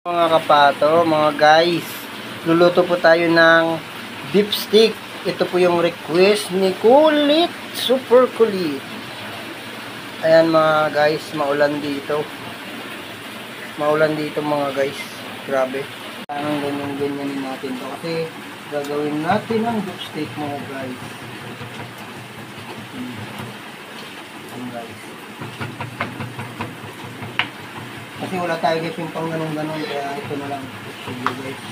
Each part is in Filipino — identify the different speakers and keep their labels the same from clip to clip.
Speaker 1: Mga kapato, mga guys, luluto po tayo ng beef stick. Ito po yung request ni Kulit, super kulit. Ayan mga guys, maulan dito. Maulan dito mga guys, grabe. Anong ganyan natin to kasi gagawin natin ang beef stick mga guys. Ayan guys. Kasi wala tayo guys yung pang ganun-ganun, kaya ito na lang. Sige guys.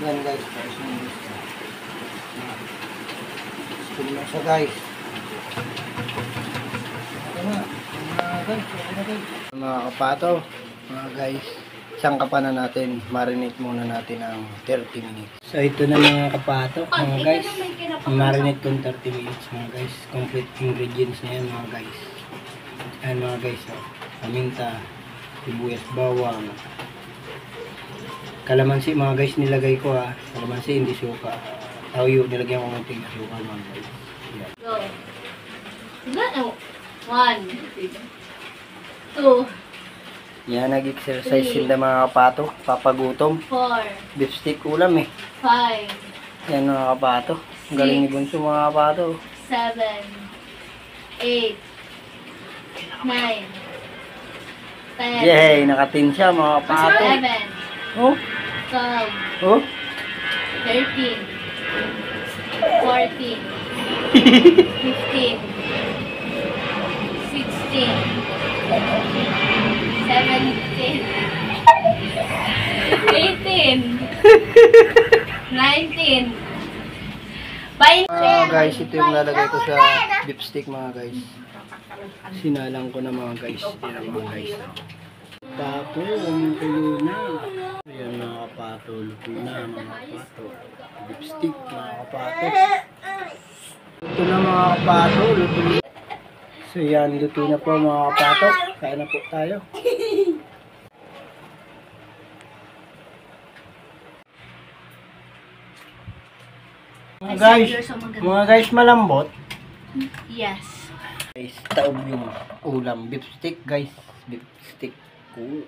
Speaker 1: Yan guys, guys. Sige na siya guys. Ito na. Mga kapato, mga guys. Isang kapa na natin, marinate muna natin ang 30 minutes. So ito na mga kapato, mga guys. Marinate kong 30 minutes mga guys. Complete ingredients na yan mga guys. Ayan mga guys, paminta, sibuyas, bawang, kalamansi mga guys nilagay ko kalamansi hindi suka, tawyo nilagyan ko ng suka mga guys. Yeah.
Speaker 2: Go. No. 1 2
Speaker 1: Yan, nag-exercise sila mga kapato, papagutom.
Speaker 2: 4
Speaker 1: Beef stick ulam
Speaker 2: 5
Speaker 1: Yan mga kapato, ang galing ni Bunso mga kapato.
Speaker 2: 7 8 9 10
Speaker 1: Yay, nakatin siya mga kapato.
Speaker 2: 11
Speaker 1: Oh,
Speaker 2: 12
Speaker 1: oh.
Speaker 2: 13 14 15 16 17 18 19
Speaker 1: Guys, ito yung lalagay ko sa beef stick mga guys. Sinalang ko na mga guys. Yan mga guys. Pato, umutulo na. Ayan mga kapato, luto na mga kapato. Beef stick mga kapato. Luto na mga kapato, luto na. So yan, luto na po mga kapato. Kain na po tayo. Mga guys malambot.
Speaker 2: Yes.
Speaker 1: Guys, taob yung ulam. Beef stick guys. Beef stick. Cool.